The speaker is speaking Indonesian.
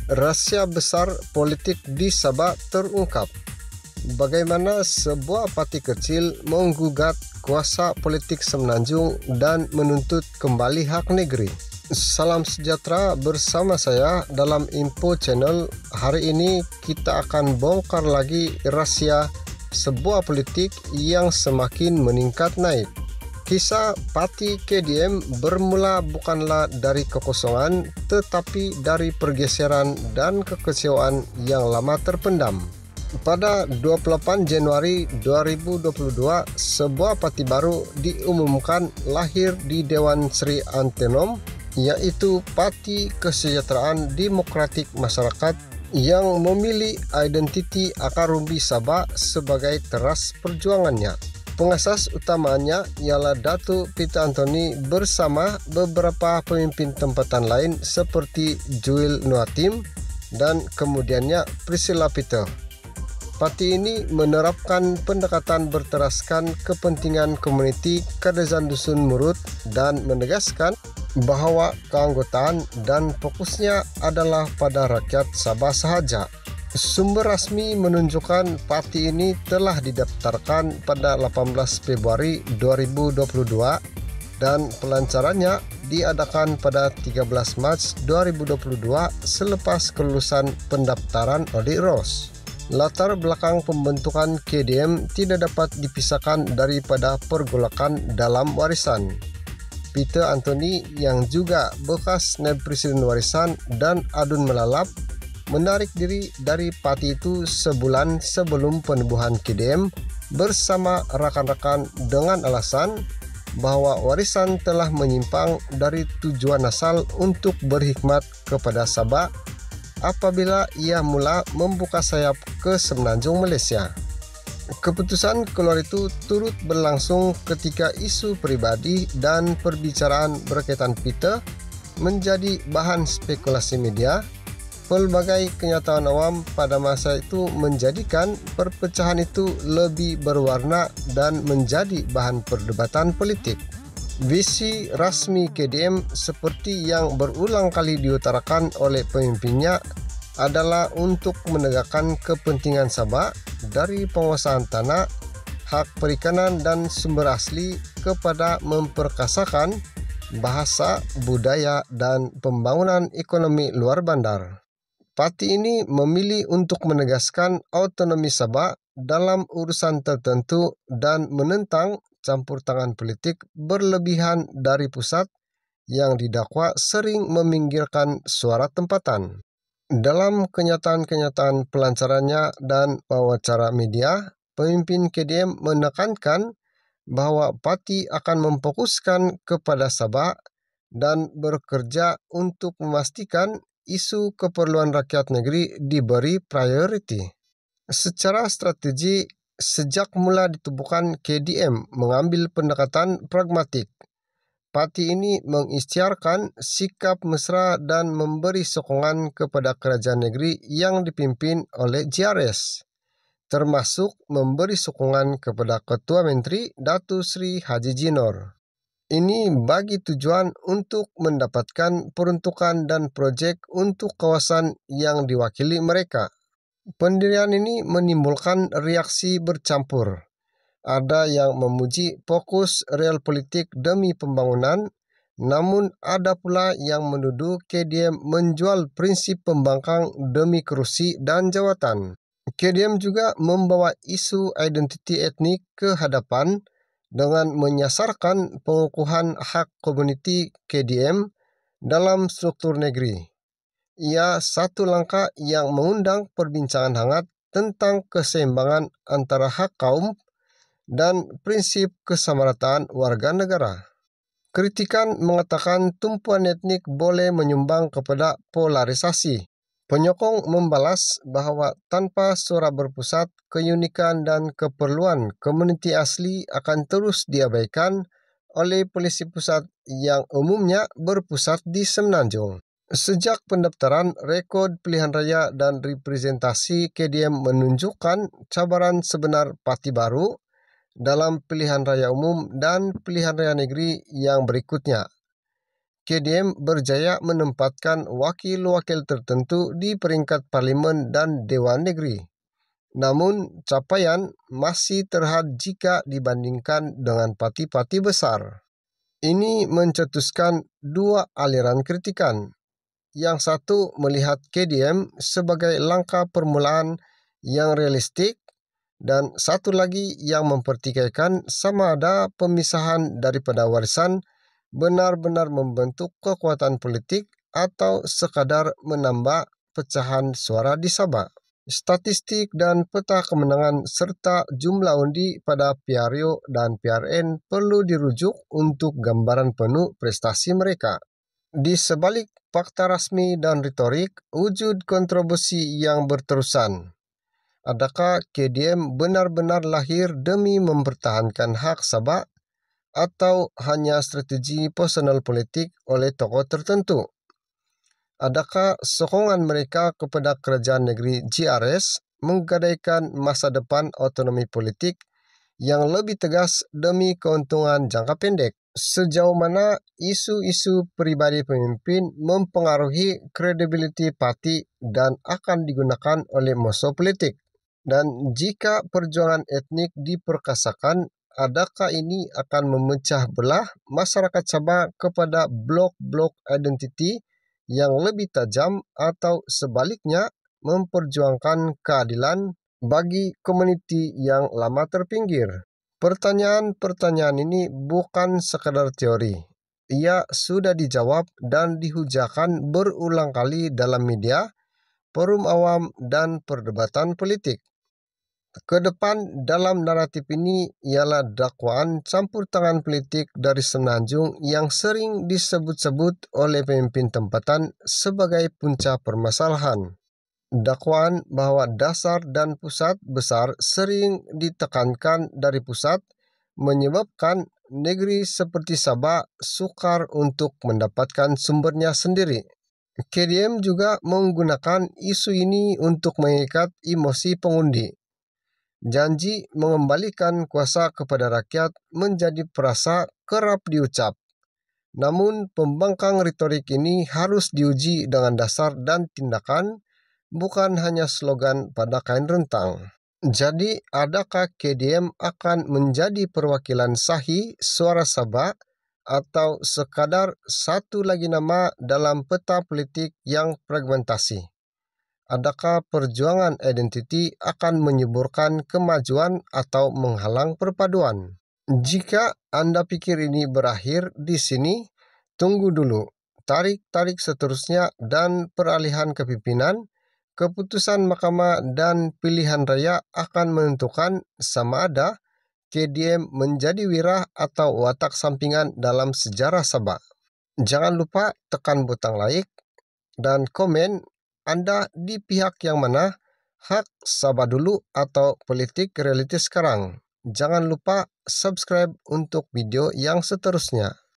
Rahasia besar politik di Sabah terungkap. Bagaimana sebuah parti kecil menggugat kuasa politik Semenanjung dan menuntut kembali hak negeri. Salam sejahtera bersama saya dalam Info Channel. Hari ini kita akan bongkar lagi rahasia sebuah politik yang semakin meningkat naik. Kisah parti KDM bermula bukanlah dari kekosongan, tetapi dari pergeseran dan kekecewaan yang lama terpendam. Pada 28 Januari 2022, sebuah parti baru diumumkan lahir di Dewan Sri Antenom, yaitu Parti Kesejahteraan Demokratik Masyarakat yang memilih identiti akar rumbi Sabah sebagai teras perjuangannya. Pengasas utamanya ialah Datuk Peter Anthony bersama beberapa pemimpin tempatan lain seperti Juil Nuatim dan kemudiannya Priscilla Peter. Parti ini menerapkan pendekatan berteraskan kepentingan komuniti Kadazan Dusun Murut dan menegaskan bahwa keanggotaan dan fokusnya adalah pada rakyat Sabah sahaja. Sumber rasmi menunjukkan parti ini telah didaftarkan pada 18 Februari 2022 dan pelancarannya diadakan pada 13 Mac 2022 selepas kelulusan pendaftaran audit ROS. Latar belakang pembentukan KDM tidak dapat dipisahkan daripada pergolakan dalam warisan. Peter Anthony yang juga bekas naib presiden warisan dan Adun Melalap menarik diri dari parti itu sebulan sebelum penubuhan KDM bersama rakan-rakan dengan alasan bahwa warisan telah menyimpang dari tujuan asal untuk berkhidmat kepada Sabah apabila ia mula membuka sayap ke Semenanjung Malaysia. Keputusan keluar itu turut berlangsung ketika isu pribadi dan perbicaraan berkaitan Peter menjadi bahan spekulasi media. Pelbagai kenyataan awam pada masa itu menjadikan perpecahan itu lebih berwarna dan menjadi bahan perdebatan politik. Visi rasmi KDM seperti yang berulang kali diutarakan oleh pemimpinnya adalah untuk menegakkan kepentingan Sabah dari penguasaan tanah, hak perikanan dan sumber asli kepada memperkasakan bahasa, budaya, dan pembangunan ekonomi luar bandar. Parti ini memilih untuk menegaskan autonomi Sabah dalam urusan tertentu dan menentang campur tangan politik berlebihan dari pusat yang didakwa sering meminggirkan suara tempatan. Dalam kenyataan-kenyataan pelancarannya dan wawancara media, pemimpin KDM menekankan bahwa parti akan memfokuskan kepada Sabah dan bekerja untuk memastikan isu keperluan rakyat negeri diberi prioriti. Secara strategi, sejak mula ditubuhkan KDM mengambil pendekatan pragmatik. Parti ini mengisytiharkan sikap mesra dan memberi sokongan kepada kerajaan negeri yang dipimpin oleh JRS, termasuk memberi sokongan kepada Ketua Menteri Datuk Sri Haji Jinor. Ini bagi tujuan untuk mendapatkan peruntukan dan projek untuk kawasan yang diwakili mereka. Pendirian ini menimbulkan reaksi bercampur. Ada yang memuji fokus real politik demi pembangunan, namun ada pula yang menuduh KDM menjual prinsip pembangkang demi kerusi dan jawatan. KDM juga membawa isu identiti etnik ke hadapan dengan menyasarkan pengukuhan hak komuniti KDM dalam struktur negeri. Ia satu langkah yang mengundang perbincangan hangat tentang keseimbangan antara hak kaum dan prinsip kesamarataan warga negara. Kritikan mengatakan tumpuan etnik boleh menyumbang kepada polarisasi. Penyokong membalas bahwa tanpa suara berpusat, keunikan dan keperluan komuniti asli akan terus diabaikan oleh polisi pusat yang umumnya berpusat di Semenanjung. Sejak pendaftaran, rekod pilihan raya dan representasi KDM menunjukkan cabaran sebenar parti baru dalam pilihan raya umum dan pilihan raya negeri yang berikutnya. KDM berjaya menempatkan wakil-wakil tertentu di peringkat parlimen dan Dewan Negeri. Namun, capaian masih terhad jika dibandingkan dengan parti-parti besar. Ini mencetuskan dua aliran kritikan. Yang satu melihat KDM sebagai langkah permulaan yang realistik, dan satu lagi yang mempertikaikan sama ada pemisahan daripada warisan benar-benar membentuk kekuatan politik atau sekadar menambah pecahan suara di Sabah. Statistik dan peta kemenangan serta jumlah undi pada PRO dan PRN perlu dirujuk untuk gambaran penuh prestasi mereka. Di sebalik fakta rasmi dan retorik, wujud kontroversi yang berterusan. Adakah KDM benar-benar lahir demi mempertahankan hak Sabah atau hanya strategi personal politik oleh tokoh tertentu? Adakah sokongan mereka kepada kerajaan negeri GRS menggadaikan masa depan otonomi politik yang lebih tegas demi keuntungan jangka pendek? Sejauh mana isu-isu pribadi pemimpin mempengaruhi kredibiliti parti dan akan digunakan oleh musuh politik? Dan jika perjuangan etnik diperkasakan, adakah ini akan memecah belah masyarakat Sabah kepada blok-blok identiti yang lebih tajam atau sebaliknya memperjuangkan keadilan bagi komuniti yang lama terpinggir? Pertanyaan-pertanyaan ini bukan sekadar teori. Ia sudah dijawab dan dihujakan berulang kali dalam media, forum awam, dan perdebatan politik. Kedepan dalam naratif ini ialah dakwaan campur tangan politik dari Semenanjung yang sering disebut-sebut oleh pemimpin tempatan sebagai punca permasalahan. Dakwaan bahwa dasar dan pusat besar sering ditekankan dari pusat menyebabkan negeri seperti Sabah sukar untuk mendapatkan sumbernya sendiri. KDM juga menggunakan isu ini untuk mengikat emosi pengundi. Janji mengembalikan kuasa kepada rakyat menjadi perasa kerap diucap. Namun pembangkang retorik ini harus diuji dengan dasar dan tindakan, bukan hanya slogan pada kain rentang. Jadi, adakah KDM akan menjadi perwakilan sahih suara Sabah atau sekadar satu lagi nama dalam peta politik yang fragmentasi? Adakah perjuangan identiti akan menyuburkan kemajuan atau menghalang perpaduan? Jika Anda pikir ini berakhir di sini, tunggu dulu. Tarik-tarik seterusnya dan peralihan kepimpinan, keputusan mahkamah dan pilihan raya akan menentukan sama ada KDM menjadi wirah atau watak sampingan dalam sejarah Sabah. Jangan lupa tekan butang like dan komen Anda di pihak yang mana, hak Sabah dulu atau politik reality sekarang. Jangan lupa subscribe untuk video yang seterusnya.